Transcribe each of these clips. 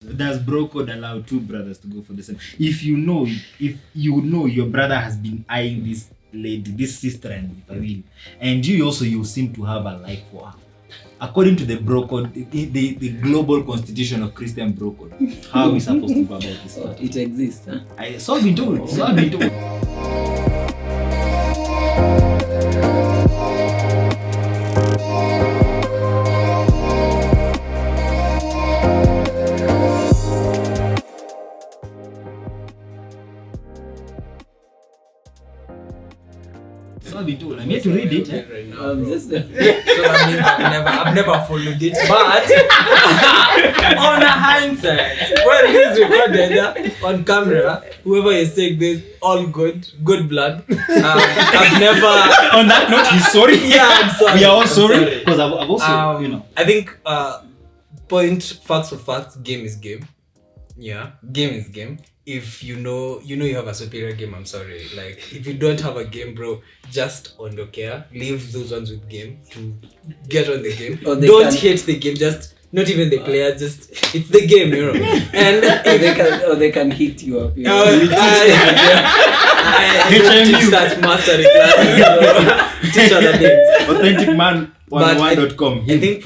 Does bro code allow two brothers to go for the same? If you know your brother has been eyeing this lady, this sister, and if I will, and you seem to have a like for her. According to the bro code, the global constitution of Christian bro code, how are we supposed to go about this? It exists, huh? So I've been told. I'm here to read it. Right now, so that means I've never followed it. But on a hindsight, when it is recorded on camera, whoever is saying this, all good blood. I've never. On that note, he's sorry. Yeah, I'm sorry. We are all sorry because I've also, I think facts for facts. Game is game. Yeah, game is game. If you know you have a superior game, I'm sorry. Like, if you don't have a game, bro, just care. Leave those ones with game to get on the game. Don't hate the game, just not even the players, just it's the game, And they can hit you up. I teach that mastery classes. Teach other things. AuthenticMan1.com. I think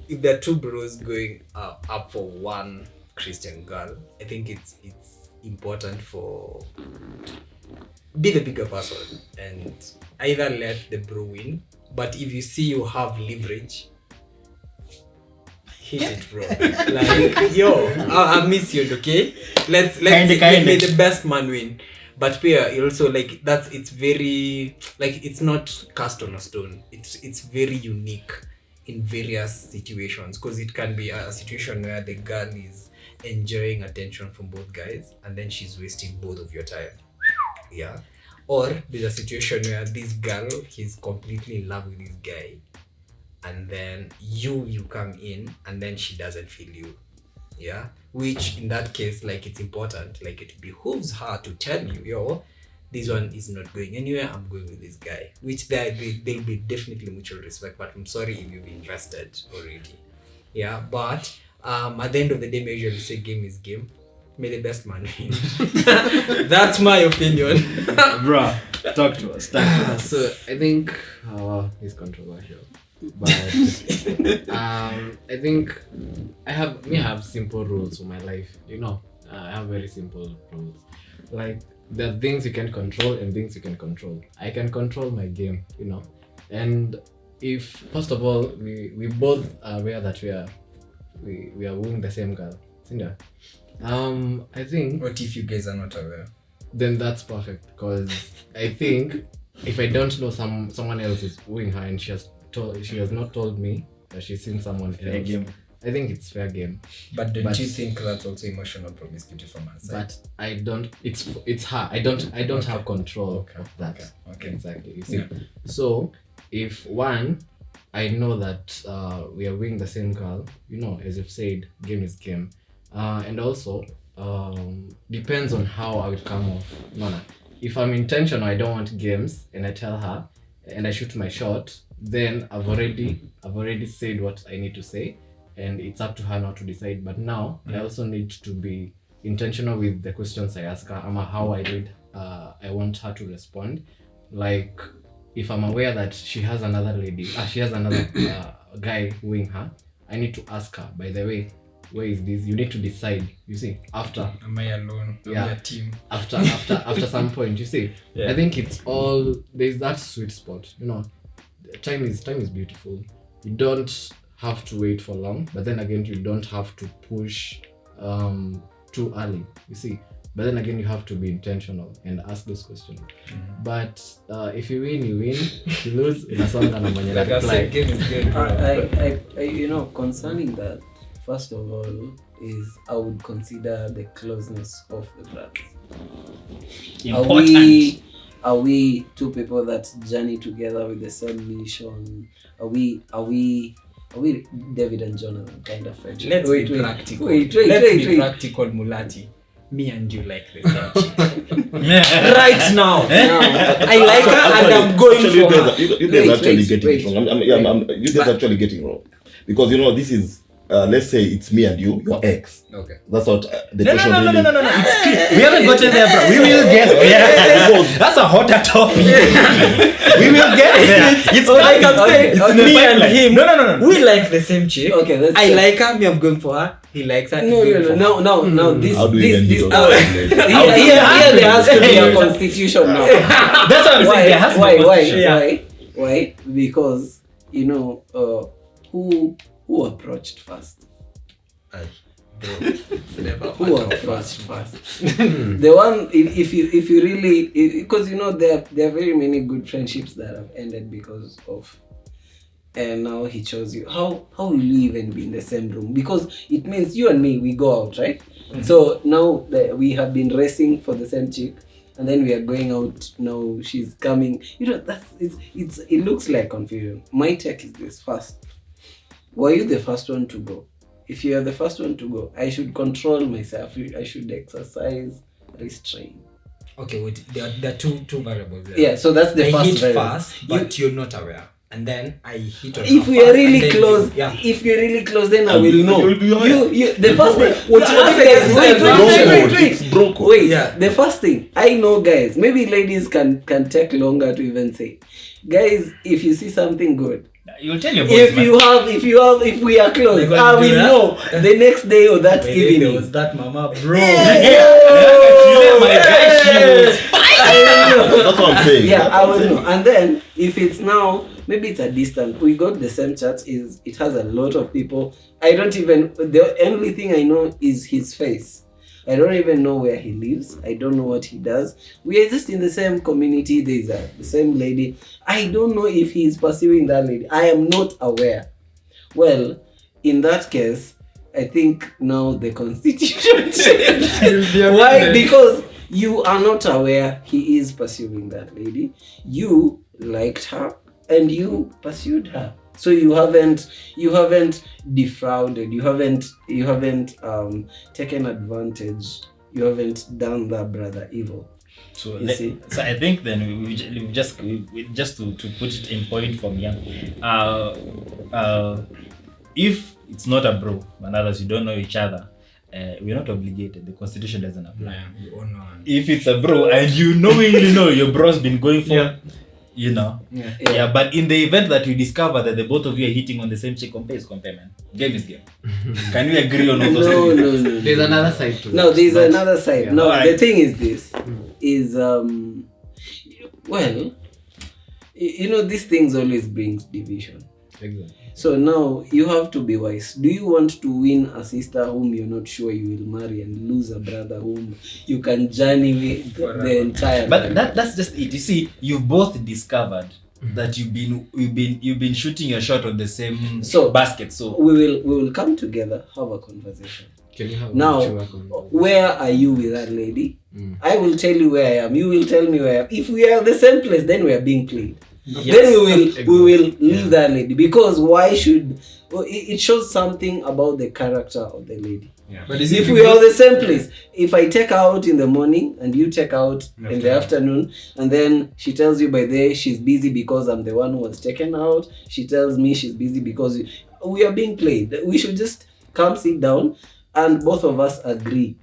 if there are two bros going up for one Christian girl, I think it's important for be the bigger person and either let the bro win, but if you see you have leverage, hit it, bro. Like, I miss you, okay? Let's make the best man win. But you also like that's it's very like it's not cast on a stone. It's very unique in various situations, because it can be a situation where the girl is enjoying attention from both guys and then she's wasting both of your time. Yeah. Or there's a situation where this girl, he's completely in love with this guy, and then you come in and then she doesn't feel you. Yeah. Which in that case, like, it's important, like, it behooves her to tell you, this one is not going anywhere, I'm going with this guy. Which there'll be definitely mutual respect, but I'm sorry if you've invested already. Yeah, but at the end of the day, I usually say game is game. May the best man win. That's my opinion. Bruh, talk to us. So I think it's controversial, but I think I have simple rules for my life. I have very simple rules. Like, there are things you can control and things you can control. I can control my game, and if first of all we both are aware that we are wooing the same girl, Sn2. I think. What if you guys are not aware? Then that's perfect, because I think if I don't know someone else is wooing her and she has not told me that she's seen someone else, fair game. I think it's fair game. But don't you think that's also emotional promiscuity from her side? But I don't. It's her. I don't have control of that. Okay. Exactly. You see. Yeah. So if I know that we are wooing the same girl, as you've said, game is game. And also, depends on how I would come off. If I'm intentional, I don't want games, and I tell her, and I shoot my shot, then I've already said what I need to say, and it's up to her now to decide. But now, I also need to be intentional with the questions I ask her, how I want her to respond. Like, if I'm aware that she has another guy wooing her, I need to ask her, by the way, where is this? You need to decide, you see, after. Am I alone? Am I a team? After some point, you see. Yeah. I think it's all, there's that sweet spot, time is beautiful. You don't have to wait for long, but then again, you don't have to push too early, you see. But then again, you have to be intentional and ask those questions. Mm-hmm. But if you win, you win. If you lose, unasonga na mwenye like I said, game is good. I concerning that, first of all, is I would consider the closeness of the brothers. Important. Are we two people that journey together with the same mission? Are we David and Jonathan kind of friendship? Let's be practical. Let's be practical, Mulati. Me and you like the same chick. Right now. I like her and I'm going for her. You guys are actually getting it wrong. You guys are actually getting wrong. Because, this is let's say it's me and you, your ex. Okay. That's what the No, question no, no, really. no, no, no, no. It's clear. We haven't gotten there, bro. We will get there. That's a hotter topic. We will get there. It's Like I'm saying, It's in the me and pipeline. him, No. we like the same chick. Okay, let's I check. like her, me I'm going for her. He likes her. No, he's going for her. no. This, How do we even this, deal this. with that? Here there has to be a constitution now. That's what I'm saying. There has to be a constitution. Yeah. Why? Because who approached first? It's never Who matter of approached first? The one, if you really, because there are very many good friendships that have ended because of. And now he chose you. How will you even be in the same room? Because it means you and me, we go out, right? Mm-hmm. So now we have been racing for the same chick, and then we are going out. Now she's coming. It looks like confusion. My take is this: first, were you the first one to go? If you are the first one to go, I should control myself. I should exercise restraint. Okay, wait. There are two variables there. Yeah, so that's the I first hit variable. fast, but you're not aware. And then I hit on If her we are fast, really and then close, If then I will know. You'll be aware. You the first thing. What It's broken. Wait. Yeah. The first thing I know, guys. Maybe ladies can take longer to even say. Guys, if you see something good, You'll tell your boys. if we are close, We're going I to do will that. know the next day or that There evening. was that mama, bro. That's what I'm saying. Yeah, I will know. And then if it's now, maybe it's a distance. We got the same church. It has a lot of people. The only thing I know is his face. I don't even know where he lives. I don't know what he does. We are just in the same community. There's the same lady. I don't know if he is pursuing that lady. I am not aware. Well, in that case, I think now the constitution changed. Why? Because you are not aware he is pursuing that lady. You liked her and you pursued her. So you haven't defrauded. You haven't taken advantage. You haven't done that brother evil. So You see? so I think then we just to put it in point form, yeah. If it's not a bro, and others you don't know each other, we're not obligated. The constitution doesn't apply. Yeah, we all know. If it's a bro and you knowingly know your bro's been going for, Yeah. But in the event that you discover that the both of you are hitting on the same chick, compare man. Game is game. Can we agree on all those things? No. There's another side to No, that, there's but- another side. yeah. No, Alright. the thing is this. These things always brings division. Exactly. So now you have to be wise. Do you want to win a sister whom you're not sure you will marry and lose a brother whom you can journey with the entire But life? that's just it. You see, you've both discovered that you've been shooting your shot on the same basket. So we will come together, have a conversation. Can you have Now, a mature conversation? where are you with that lady? I will tell you where I am. You will tell me where I am. If we are the same place, then we are being played. Then we will leave that lady, because why should it shows something about the character of the lady. Yeah. But is If we are the same place, if I take her out in the morning and you take her out in the afternoon, and then she tells you by day she's busy because I'm the one who was taken out, she tells me she's busy because we are being played. We should just come sit down and both of us agree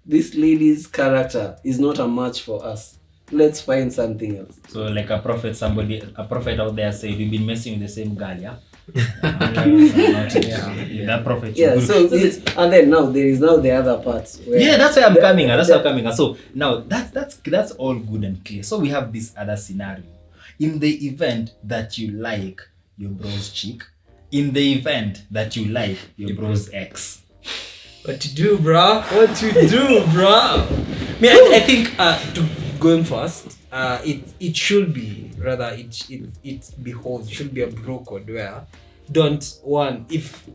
this lady's character is not a match for us. Let's find something else. So like a prophet out there said, we've been messing with the same girl, yeah? That prophet. Yeah, so it's, and then now there is now the other part. Where That's why I'm coming. That's why I'm coming. So now that's all good and clear. So we have this other scenario. In the event that you like your bro's chick, in the event that you like your bro's ex. What to do, bro? Me, I think going first, it should be rather it beholds, it should be a bro code where if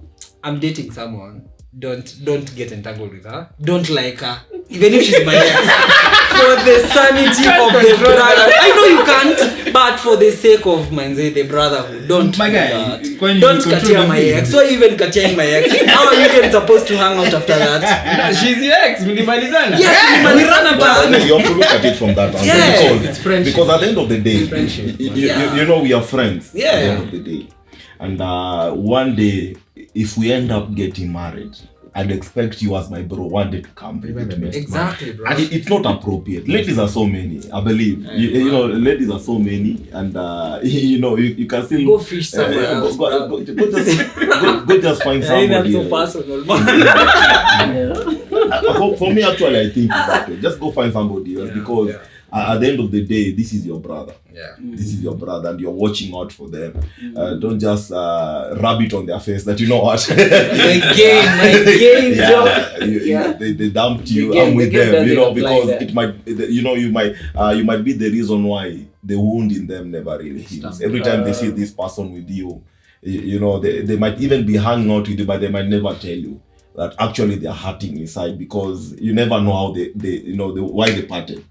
I'm dating someone, don't get entangled with her, don't like her, even if she's my ex. For the sanity of the brother, I know you can't, but for the sake of the brotherhood, don't My do guy, that. when you Don't control katia the my feelings. ex. Why even katia my ex? How are you even supposed to hang out after that? She's your ex, mlimalizana. Yes, we ran about. You have to look at it from that angle. Yeah. Because, It's friendship. because at the end of the day, Friendship. you know we are friends at the Yeah. end of the day. And one day, if we end up getting married, I'd expect you as my bro one day to come visit me. Exactly, bro. And it's not appropriate. Ladies are so many, I believe. You know, ladies are so many, and you know, you can still Go fish somewhere else. go just find somebody. That's so else. personal, man. For me, actually, I think it's that way. Just go find somebody else because at the end of the day, this is your brother. Yeah. This is your brother, and you're watching out for them. Don't just rub it on their face that you know what. My game, Joe. They dumped you. Again, I'm with them, doesn't you know, apply because there. it might, you know, you might be the reason why the wound in them never really heals. Every time they see this person with you, you know, they might even be hanging out with you, but they might never tell you that actually they're hurting inside because you never know how they you know, why they parted.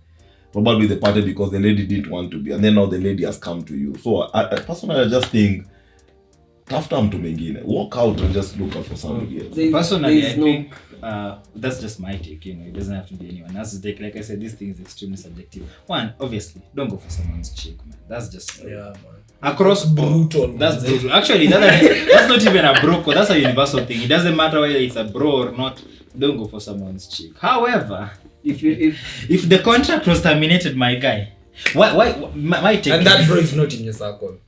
Probably they parted because the lady didn't want to be, and then now the lady has come to you. So I personally, I just think, tafuta mtu mwingine, walk out and just look out for somebody else. Personally, I think that's just my take. You know, it doesn't have to be anyone else's take. Like I said, this thing is extremely subjective. One, obviously, don't go for someone's chick, man. That's just Man. across brutal. That's brutal. Actually, that's not even a bro code. That's a universal thing. It doesn't matter whether it's a bro or not. Don't go for someone's chick. However, if the contract was terminated, my guy, why my take? And that bro is not in your circle.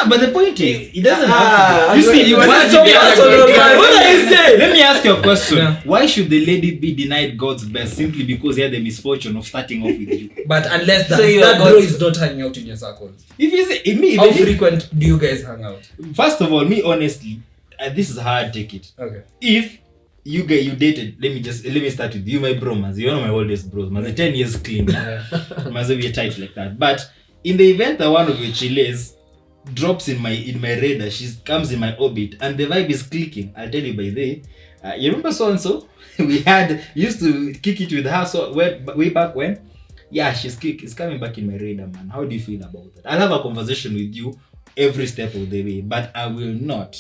But the point is, it doesn't have to be. You see, you why want should to be they ask personal, you- man. What are you saying? Let me ask you a question. Yeah. Why should the lady be denied God's best simply because he had the misfortune of starting off with you? But unless So you that are bro God's- is not hanging out in your circle. If you say me, How even frequent do you guys hang out? first of all, me honestly, this is how I take it. Okay. If you dated, let me start with you, my bro, man. You're one of my oldest bros, man. 10 years clean, man. Must be tight like that. But in the event that one of your chiles drops in my radar, she comes in my orbit, and the vibe is clicking, I'll tell you by the you remember so and so? We used to kick it with her so way back when. Yeah, she's coming back in my radar, man. How do you feel about that? I'll have a conversation with you every step of the way, but I will not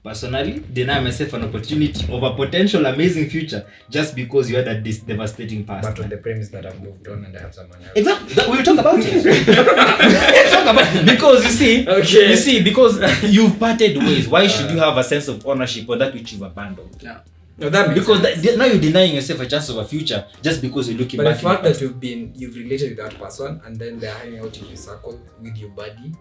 personally deny myself an opportunity of a potential amazing future just because you had this devastating past. But on the premise that I've moved on and I have someone else. Exactly. We'll talk about it. We'll talk about it. Because you see, because you've parted ways. Why should you have a sense of ownership on that which you've abandoned? Yeah. No, that makes Because sense. now you're denying yourself a chance of a future just because you're looking But the back. fact that you've related with that person and then they're hanging out in your circle with your buddy,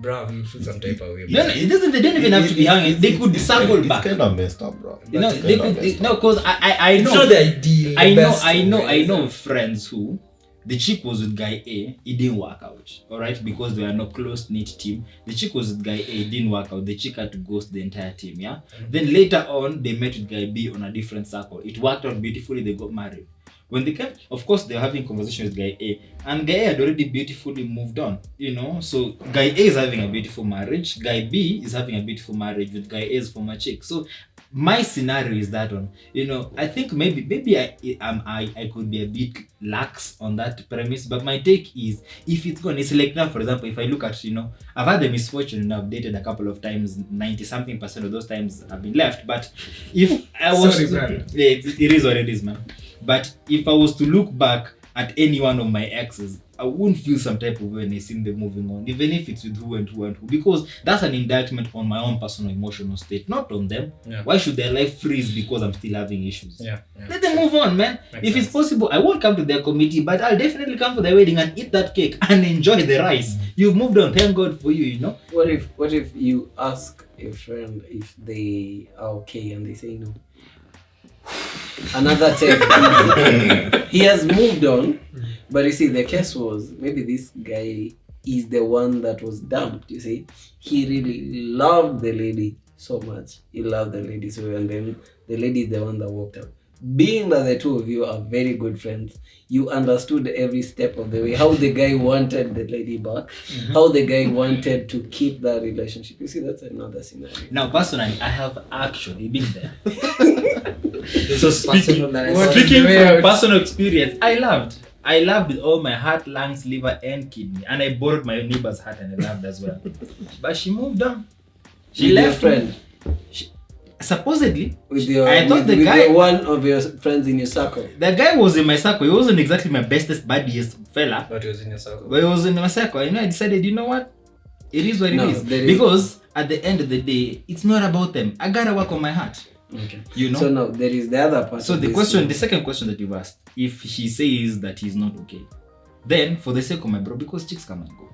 bro, you feel some type of way. They don't even have to be hanging. They could circle back. It's kind of messed up, bro. You know, It's they kinda could. messed No, up. because I know. It's not the ideal. I know friends who the chick was with guy A, it didn't work out. Alright, because they are no close knit team. The chick was with guy A, it didn't work out. The chick had to ghost the entire team, yeah. Mm-hmm. Then later on, they met with guy B on a different circle. It worked out beautifully. They got married. When they came, of course, they were having conversations with guy A, and guy A had already beautifully moved on. You know, so guy A is having a beautiful marriage. Guy B is having a beautiful marriage with guy A's former chick. So my scenario is that one. You know, I think maybe I could be a bit lax on that premise, but my take is if it's gone, it's like now, for example, if I look at, you know, I've had the misfortune and I've dated a couple of times, 90-something% of those times I've been left. But if I was Sorry, man. yeah, it is what it is, man. But if I was to look back at any one of my exes, I wouldn't feel some type of way when I see them moving on, even if it's with who and who and who, because that's an indictment on my own personal emotional state, not on them. Yeah. Why should their life freeze because I'm still having issues? Yeah. Let them move on, man. Makes If it's sense. possible, I won't come to their committee, but I'll definitely come for their wedding and eat that cake and enjoy the rice. You've moved on. Thank God for you, you know. What if you ask a friend if they are okay and they say no? Another take. He has moved on, but you see, the case was maybe this guy is the one that was dumped. You see, he really loved the lady so much. He loved the lady so, and then the lady is the one that walked out. Being that the two of you are very good friends, you understood every step of the way how the guy wanted the lady back, how the guy wanted to keep that relationship. You see, that's another scenario. Now, personally, I have actually been there. So speaking from personal experience, I loved with all my heart, lungs, liver, and kidney, and I borrowed my neighbor's heart and I loved as well. But she moved on. She With your left friend. Supposedly, With your, I thought with, the with guy, your one of your friends in your circle. the guy was in my circle. He wasn't exactly my bestest, buddiest fella, But it was in your circle. but he was in my circle. You know, I decided, you know what? It is what it No, is. there is- Because at the end of the day, it's not about them. I gotta work on my heart. Okay. You know. So now there is the other part. So of the this question, thing. the second question that you've asked, if she says that he's not okay, then for the sake of my bro, because chicks come and go.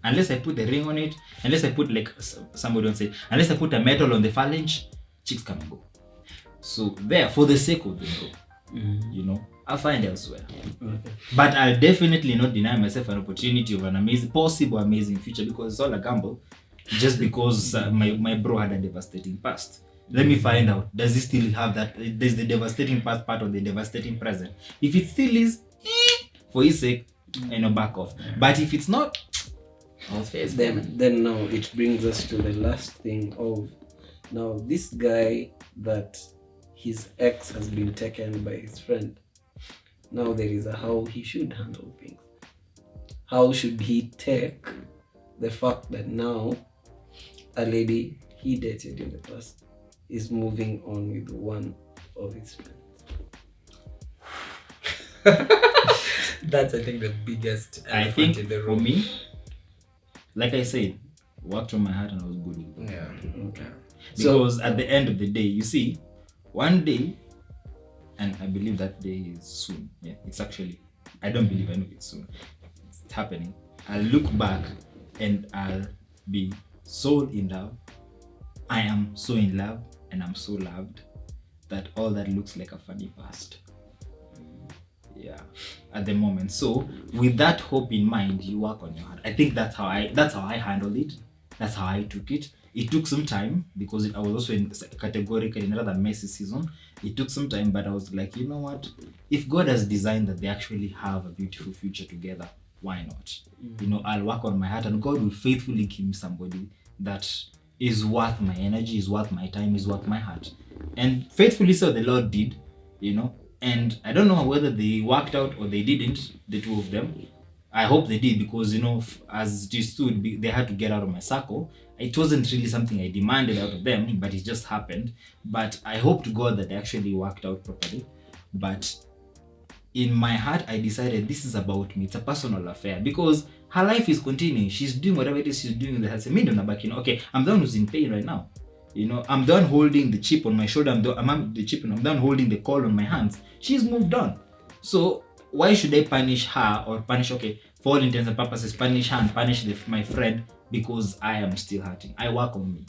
Unless I put a ring on it, unless I put, like somebody don't say, unless I put a metal on the phalange, chicks come and go. So there, for the sake of the bro, you know, I'll find elsewhere. Okay. But I'll definitely not deny myself an opportunity of an amazing future, because it's all a gamble. Just because my bro had a devastating past. Let me find out, does he still have that? There's the devastating past part of the devastating present. If it still is, for his sake, back off. But if it's not, I'll face them. Then now it brings us to the last thing of now this guy that his ex has been taken by his friend. Now there is a how he should handle things. How should he take the fact that now a lady he dated in the past is moving on with one of his friends? That's, I think, the biggest I elephant think in the for room. me, like I said, worked on my heart and I was good with it. Yeah. Okay. Because at the end of the day, you see, one day, and I believe that day is soon. Yeah, it's actually, I don't believe, I know it's soon. It's happening. I'll look back and I'll be so in love. I am so in love and I'm so loved that all that looks like a funny past. Yeah, at the moment. So with that hope in mind, you work on your heart. I think that's how I handled it. That's how I took it. It took some time because I was also categorically in another messy season. It took some time, but I was like, you know what? If God has designed that they actually have a beautiful future together, why not? You know, I'll work on my heart and God will faithfully give me somebody that is worth my energy, is worth my time, is worth my heart. And faithfully so the Lord did, you know. And I don't know whether they worked out or they didn't, the two of them. I hope they did because, you know, as it stood, they had to get out of my circle. It wasn't really something I demanded out of them, but it just happened. But I hope to God that they actually worked out properly. But in my heart, I decided this is about me. It's a personal affair because her life is continuing. She's doing whatever it is she's doing in the house. Okay, I'm the one who's in pain right now. You know, I'm done holding the chip on my shoulder. I'm done holding the call on my hands. She's moved on. So why should I punish her or for all intents and purposes, punish her and punish my friend because I am still hurting? I work on me.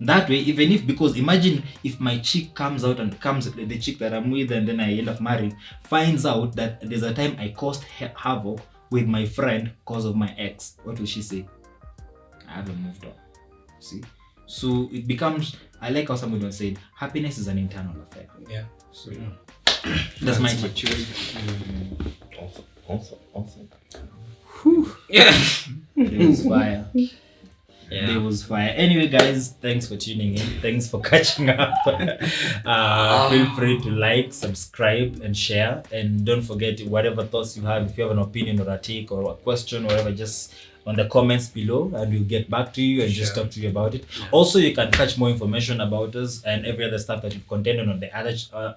That way, because imagine if my chick comes out and the chick that I'm with and then I end up marrying, finds out that there's a time I caused havoc with my friend because of my ex. What will she say? I haven't moved on. See? So it becomes, I like how somebody once said, happiness is an internal affair. Yeah. So that's my take. maturity. Awesome. Yeah. There was fire. Yeah. There was fire. Anyway, guys, thanks for tuning in. Thanks for catching up. Feel free to like, subscribe, and share. And don't forget, whatever thoughts you have, if you have an opinion or a take or a question or whatever, just on the comments below and we'll get back to you and just talk to you about it. Also, you can catch more information about us and every other stuff that we've contained on the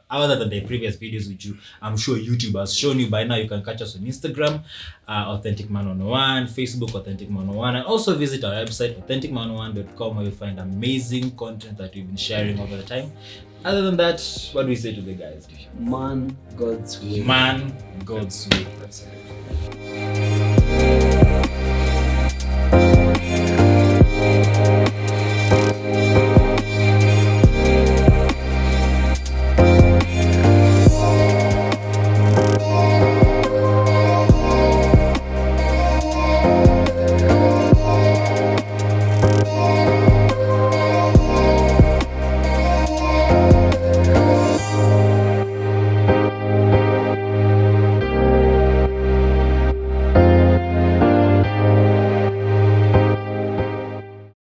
other than the previous videos which I'm sure YouTube has shown you by now. You can catch us on Instagram, Authentic Man 101, Facebook, Authentic Man 101, and also visit our website, authenticman101.com, where you find amazing content that we've been sharing over the time. Other than that, what do we say to the guys? Man, God's will. Man, God's way.